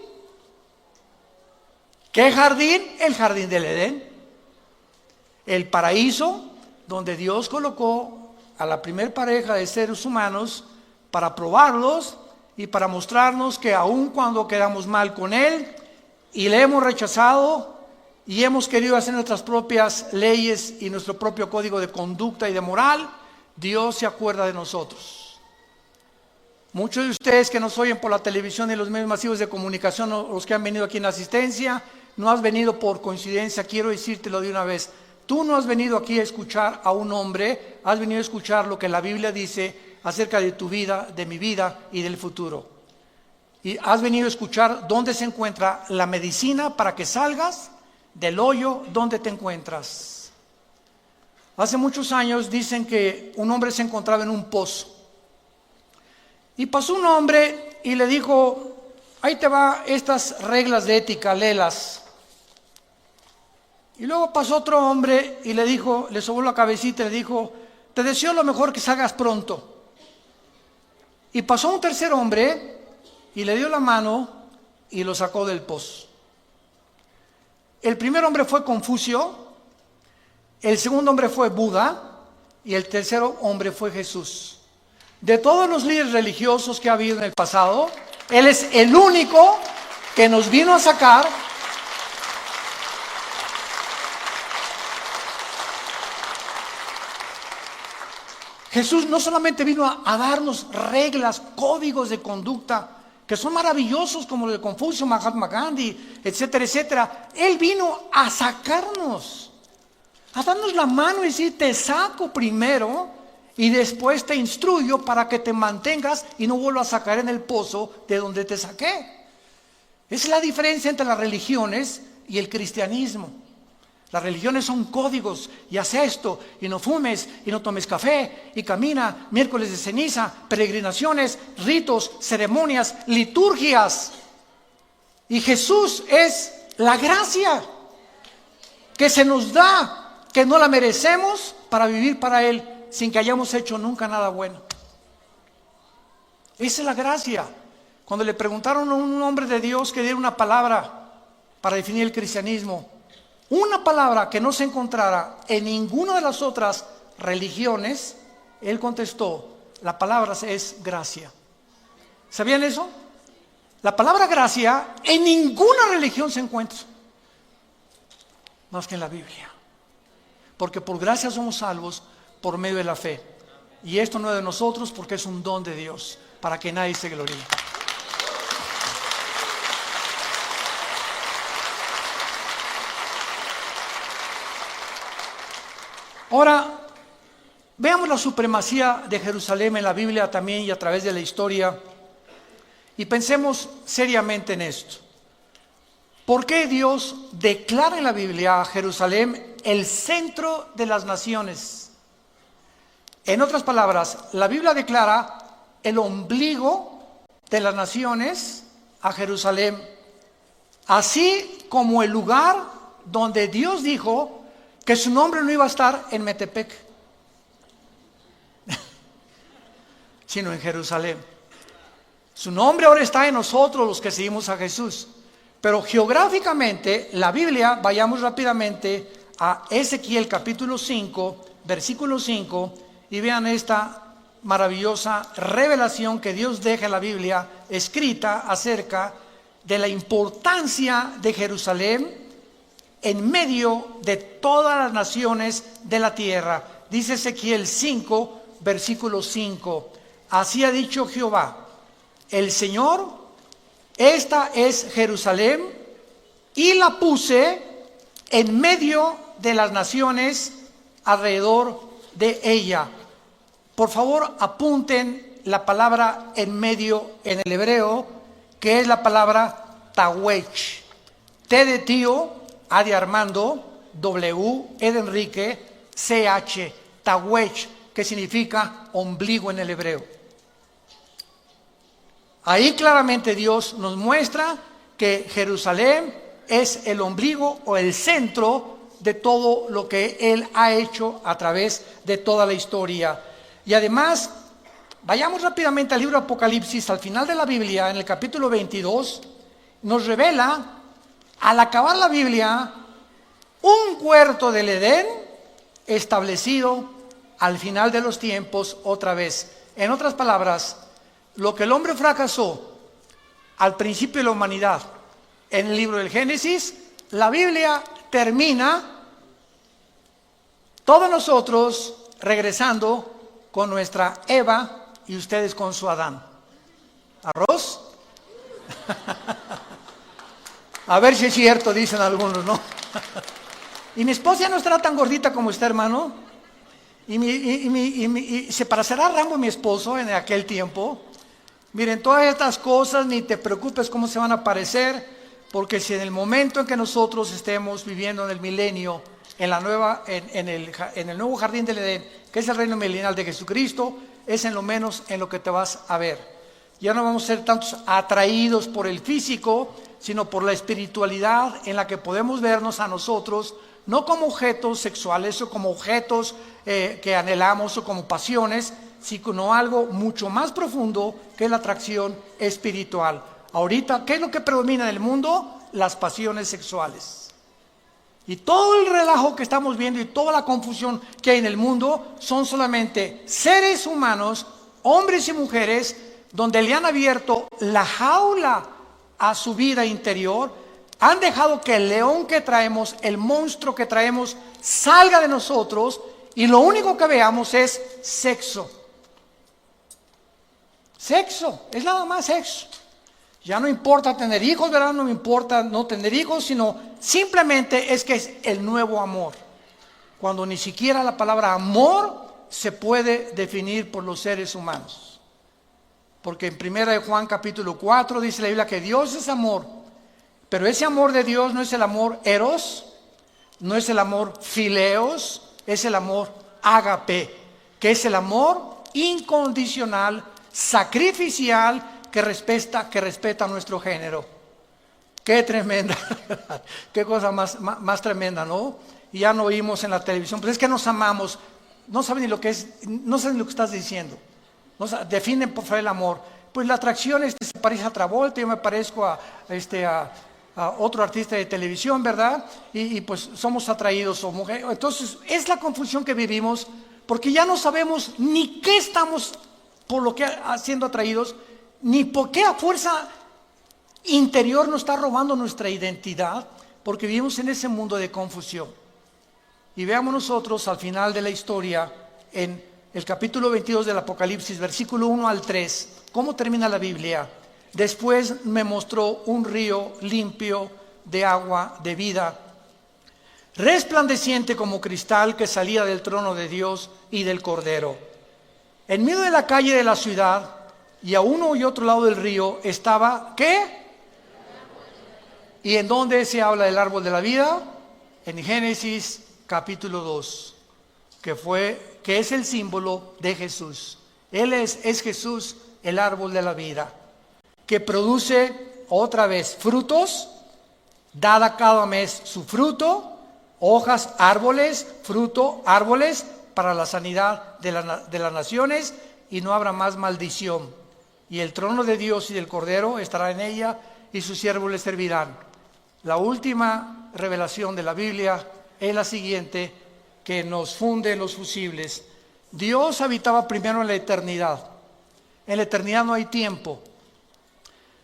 ¿Qué jardín? El jardín del Edén. El paraíso donde Dios colocó a la primer pareja de seres humanos para probarlos y para mostrarnos que aun cuando quedamos mal con Él y le hemos rechazado y hemos querido hacer nuestras propias leyes y nuestro propio código de conducta y de moral, Dios se acuerda de nosotros. Muchos de ustedes que nos oyen por la televisión y los medios masivos de comunicación, o los que han venido aquí en asistencia, no has venido por coincidencia. Quiero decírtelo de una vez. Tú no has venido aquí a escuchar a un hombre, has venido a escuchar lo que la Biblia dice acerca de tu vida, de mi vida y del futuro. Y has venido a escuchar dónde se encuentra la medicina para que salgas del hoyo donde te encuentras. Hace muchos años dicen que un hombre se encontraba en un pozo. Y pasó un hombre y le dijo, ahí te va estas reglas de ética, léelas. Y luego pasó otro hombre y le dijo, le sobó la cabecita y le dijo, te deseo lo mejor, que salgas pronto. Y pasó un tercer hombre y le dio la mano y lo sacó del pozo. El primer hombre fue Confucio, el segundo hombre fue Buda y el tercero hombre fue Jesús. De todos los líderes religiosos que ha habido en el pasado, Él es el único que nos vino a sacar Jesús no solamente vino a darnos reglas, códigos de conducta, que son maravillosos como los de Confucio, Mahatma Gandhi, etcétera, etcétera. Él vino a sacarnos, a darnos la mano y decir, te saco primero y después te instruyo para que te mantengas y no vuelvas a caer en el pozo de donde te saqué. Esa es la diferencia entre las religiones y el cristianismo. Las religiones son códigos, y haz esto, y no fumes, y no tomes café, y camina, miércoles de ceniza, peregrinaciones, ritos, ceremonias, liturgias. Y Jesús es la gracia. que se nos da, que no la merecemos para vivir para Él sin que hayamos hecho nunca nada bueno. Esa es la gracia. Cuando le preguntaron a un hombre de Dios que diera una palabra para definir el cristianismo, una palabra que no se encontrara en ninguna de las otras religiones, él contestó, la palabra es gracia. ¿Sabían eso? La palabra gracia en ninguna religión se encuentra, más que en la Biblia. Porque por gracia somos salvos por medio de la fe. Y esto no es de nosotros, porque es un don de Dios, para que nadie se gloríe. Ahora, veamos la supremacía de Jerusalén en la Biblia también y a través de la historia, y pensemos seriamente en esto. ¿Por qué Dios declara en la Biblia a Jerusalén el centro de las naciones? En otras palabras, la Biblia declara el ombligo de las naciones a Jerusalén, así como el lugar donde Dios dijo que su nombre no iba a estar en Metepec, sino en Jerusalén. Su nombre ahora está en nosotros, los que seguimos a Jesús. Pero geográficamente, la Biblia, vayamos rápidamente a Ezequiel capítulo 5, versículo 5, y vean esta maravillosa revelación que Dios deja en la Biblia escrita acerca de la importancia de Jerusalén en medio de todas las naciones de la tierra. Dice Ezequiel 5, versículo 5. Así ha dicho Jehová, el Señor, esta es Jerusalén, y la puse en medio de las naciones alrededor de ella. Por favor, apunten la palabra en medio en el hebreo, que es la palabra tawech. T de tío, A de Armando, W, E de Enrique, CH, tawech, que significa ombligo en el hebreo. Ahí claramente Dios nos muestra que Jerusalén es el ombligo o el centro de todo lo que Él ha hecho a través de toda la historia. Y además, vayamos rápidamente al libro de Apocalipsis, al final de la Biblia, en el capítulo 22, nos revela, al acabar la Biblia, un huerto del Edén establecido al final de los tiempos otra vez. En otras palabras, lo que el hombre fracasó al principio de la humanidad en el libro del Génesis, la Biblia termina todos nosotros regresando con nuestra Eva y ustedes con su Adán. ¿Arroz? A ver si es cierto, dicen algunos, ¿no? Y mi esposa ya no estará tan gordita como usted, hermano. Y para cerrar Rambo, mi esposo, en aquel tiempo, miren, todas estas cosas, ni te preocupes cómo se van a parecer, porque si en el momento en que nosotros estemos viviendo en el milenio, en el nuevo jardín del Edén, que es el reino milenial de Jesucristo, es en lo menos en lo que te vas a ver. Ya no vamos a ser tantos atraídos por el físico, sino por la espiritualidad en la que podemos vernos a nosotros, no como objetos sexuales o como objetos que anhelamos o como pasiones, sino algo mucho más profundo que la atracción espiritual. Ahorita, ¿qué es lo que predomina en el mundo? Las pasiones sexuales. Y todo el relajo que estamos viendo y toda la confusión que hay en el mundo son solamente seres humanos, hombres y mujeres, donde le han abierto la jaula a su vida interior, han dejado que el león que traemos, el monstruo que traemos, salga de nosotros y lo único que veamos es sexo. Sexo, es nada más sexo. Ya no importa tener hijos, ¿verdad? No me importa no tener hijos, sino simplemente es que es el nuevo amor. Cuando ni siquiera la palabra amor se puede definir por los seres humanos. Porque en 1 Juan capítulo 4 dice la Biblia que Dios es amor. Pero ese amor de Dios no es el amor eros, no es el amor fileos, es el amor ágape, que es el amor incondicional, sacrificial, que respeta nuestro género. Qué tremenda, qué cosa más tremenda, ¿no? Y ya no oímos en la televisión, pues es que nos amamos, no saben ni lo que es, no saben lo que estás diciendo, definen por favor el amor. Pues la atracción se parece a Travolta, yo me parezco a otro artista de televisión, ¿verdad? Y pues somos atraídos o mujeres. Entonces es la confusión que vivimos, porque ya no sabemos ni qué estamos por lo que siendo atraídos, ni por qué a fuerza interior nos está robando nuestra identidad, porque vivimos en ese mundo de confusión. Y veamos nosotros al final de la historia, en el capítulo 22 del Apocalipsis, versículo 1 al 3, ¿cómo termina la Biblia? Después me mostró un río limpio de agua de vida, resplandeciente como cristal, que salía del trono de Dios y del Cordero. En medio de la calle de la ciudad, y a uno y otro lado del río, estaba, ¿qué? ¿Y en dónde se habla del árbol de la vida? En Génesis capítulo 2, que es el símbolo de Jesús. Él es Jesús, el árbol de la vida, que produce otra vez frutos, dada cada mes su fruto, hojas, árboles, fruto, árboles, para la sanidad de las naciones, y no habrá más maldición. Y el trono de Dios y del Cordero estará en ella, y sus siervos le servirán. La última revelación de la Biblia es la siguiente, que nos funde en los fusibles. Dios habitaba primero en la eternidad. En la eternidad no hay tiempo.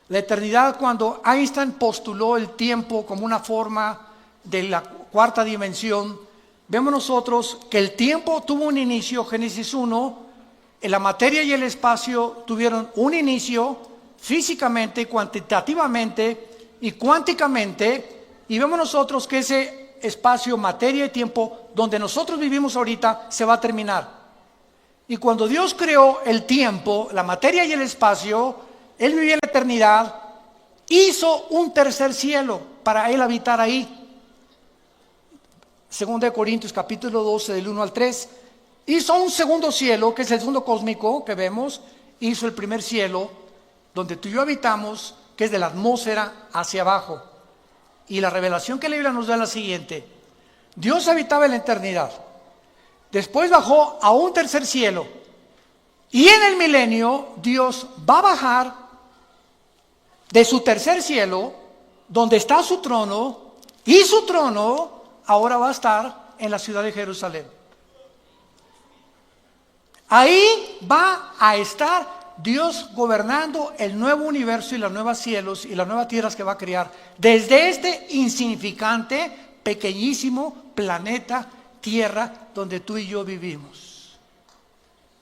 La eternidad, cuando Einstein postuló el tiempo como una forma de la cuarta dimensión, vemos nosotros que el tiempo tuvo un inicio, Génesis 1, la materia y el espacio tuvieron un inicio físicamente, cuantitativamente y cuánticamente, y vemos nosotros que ese espacio, materia y tiempo donde nosotros vivimos ahorita se va a terminar. Y cuando Dios creó el tiempo, la materia y el espacio, Él vivía en la eternidad, hizo un tercer cielo para Él habitar ahí. Segunda de Corintios capítulo 12 del 1 al 3, hizo un segundo cielo, que es el segundo cósmico que vemos, hizo el primer cielo, donde tú y yo habitamos, que es de la atmósfera hacia abajo. Y la revelación que la Biblia nos da es la siguiente: Dios habitaba en la eternidad, después bajó a un tercer cielo, y en el milenio Dios va a bajar de su tercer cielo, donde está su trono, y su trono ahora va a estar en la ciudad de Jerusalén. Ahí va a estar Dios gobernando el nuevo universo y los nuevos cielos y las nuevas tierras que va a crear desde este insignificante, pequeñísimo planeta Tierra donde tú y yo vivimos.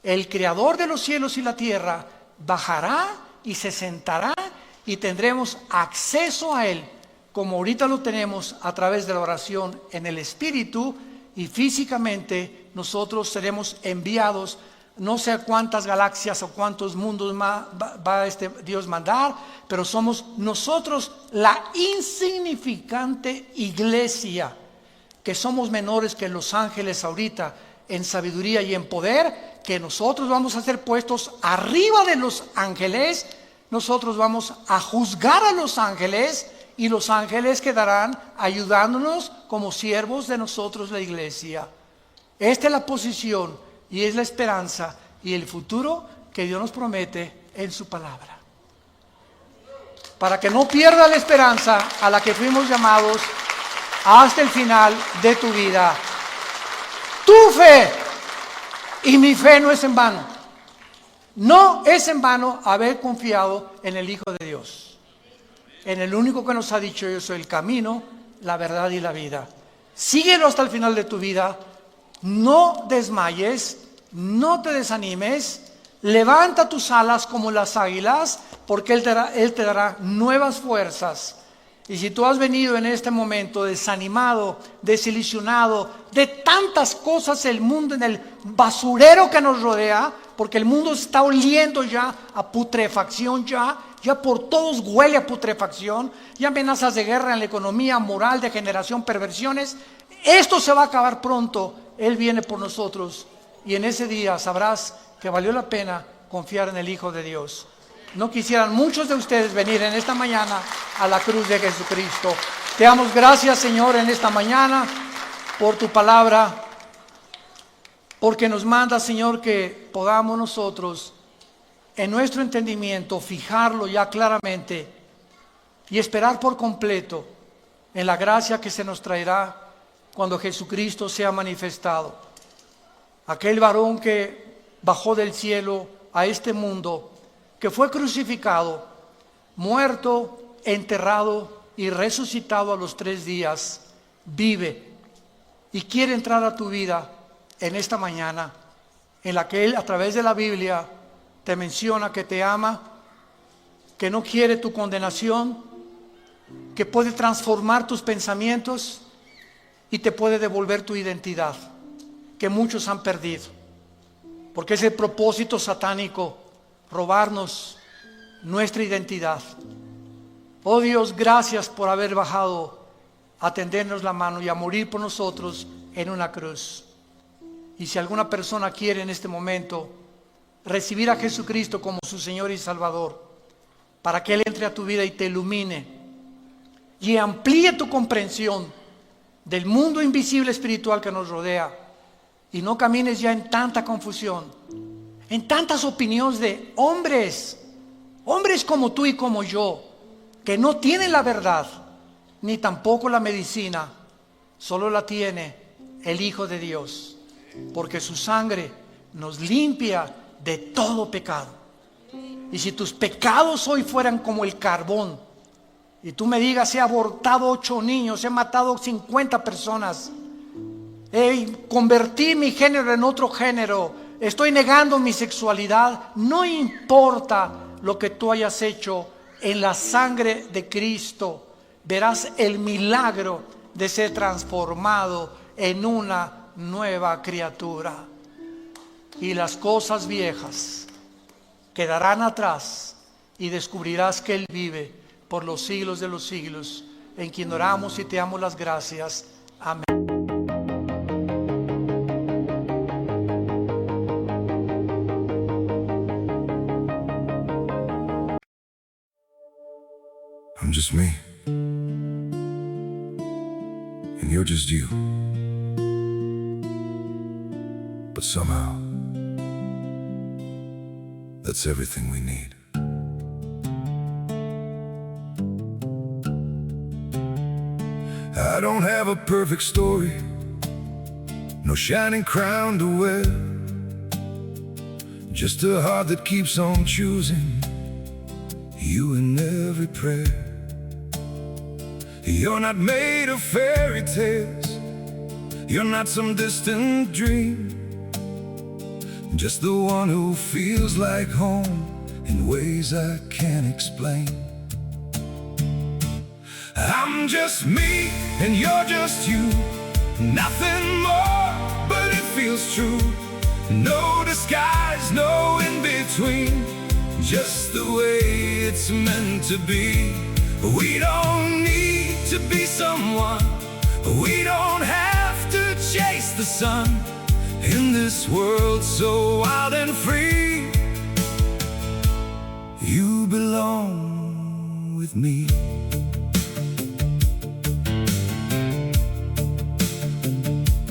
El creador de los cielos y la tierra bajará y se sentará y tendremos acceso a Él, como ahorita lo tenemos a través de la oración en el Espíritu, y físicamente nosotros seremos enviados. No sé cuántas galaxias o cuántos mundos va Dios mandar, pero somos nosotros la insignificante iglesia, que somos menores que los ángeles ahorita en sabiduría y en poder, que nosotros vamos a ser puestos arriba de los ángeles. Nosotros vamos a juzgar a los ángeles, y los ángeles quedarán ayudándonos como siervos de nosotros, la iglesia. Esta es la posición y es la esperanza y el futuro que Dios nos promete en su palabra. Para que no pierdas la esperanza a la que fuimos llamados hasta el final de tu vida. Tu fe y mi fe no es en vano. No es en vano haber confiado en el Hijo de Dios, en el único que nos ha dicho: yo soy el camino, la verdad y la vida. Síguelo hasta el final de tu vida. No desmayes, no te desanimes, levanta tus alas como las águilas, porque Él te dará nuevas fuerzas. Y si tú has venido en este momento desanimado, desilusionado de tantas cosas, el mundo, en el basurero que nos rodea, porque el mundo está oliendo ya a putrefacción, ya por todos huele a putrefacción, ya amenazas de guerra en la economía, moral, degeneración, perversiones. Esto se va a acabar pronto. Él viene por nosotros, y en ese día sabrás que valió la pena confiar en el Hijo de Dios. no quisieran muchos de ustedes venir en esta mañana a la cruz de Jesucristo. Te damos gracias, Señor, en esta mañana por tu palabra, porque nos manda, Señor, que podamos nosotros en nuestro entendimiento fijarlo ya claramente y esperar por completo en la gracia que se nos traerá cuando Jesucristo sea manifestado. Aquel varón que bajó del cielo a este mundo, que fue crucificado, muerto, enterrado y resucitado a los 3 días, vive y quiere entrar a tu vida en esta mañana, en la que Él a través de la Biblia te menciona que te ama, que no quiere tu condenación, que puede transformar tus pensamientos y te puede devolver tu identidad, que muchos han perdido, porque es el propósito satánico robarnos nuestra identidad. Oh Dios, gracias por haber bajado a tendernos la mano y a morir por nosotros en una cruz. Y si alguna persona quiere en este momento recibir a Jesucristo como su Señor y Salvador, para que Él entre a tu vida y te ilumine y amplíe tu comprensión del mundo invisible espiritual que nos rodea, y no camines ya en tanta confusión, en tantas opiniones de hombres como tú y como yo, que no tienen la verdad, ni tampoco la medicina, solo la tiene el Hijo de Dios, porque su sangre nos limpia de todo pecado. Y si tus pecados hoy fueran como el carbón, y tú me digas, he abortado 8 niños, he matado 50 personas, convertí mi género en otro género, estoy negando mi sexualidad, no importa lo que tú hayas hecho, en la sangre de Cristo verás el milagro de ser transformado en una nueva criatura. Y las cosas viejas quedarán atrás y descubrirás que Él vive por los siglos de los siglos, en quien oramos y te damos las gracias. Amén. I'm just me, and you're just you. But somehow, that's everything we need. I don't have a perfect story, no shining crown to wear, just a heart that keeps on choosing you in every prayer. You're not made of fairy tales, you're not some distant dream, just the one who feels like home in ways I can't explain. I'm just me and you're just you, nothing more, but it feels true. No disguise, no in between, just the way it's meant to be. We don't need to be someone, we don't have to chase the sun, in this world so wild and free. You belong with me.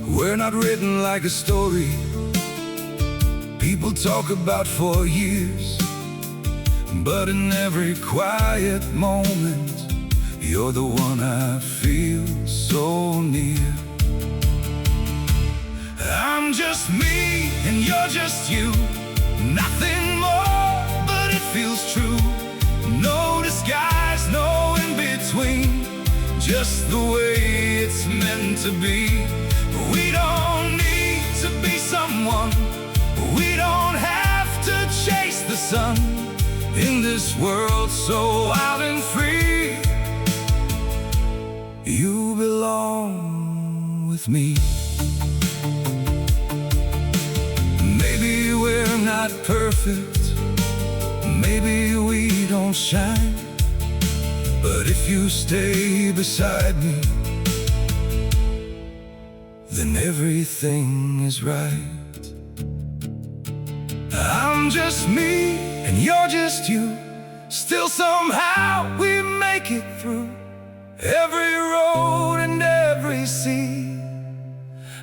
We're not written like a story people talk about for years, but in every quiet moment, you're the one I feel so near. I'm just me and you're just you, nothing more, but it feels true. No disguise, no in between, just the way it's meant to be. We don't need to be someone, we don't have to chase the sun, in this world so wild and free. You belong with me. Maybe we're not perfect, maybe we don't shine, but if you stay beside me, then everything is right. I'm just me and you're just you, Still somehow we make it through every road and every sea.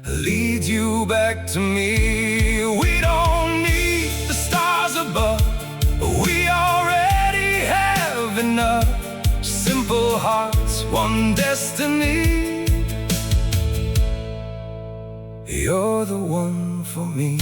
Lead you back to me. We don't need the stars above, we already have enough. Simple hearts, one destiny. You're the one for me.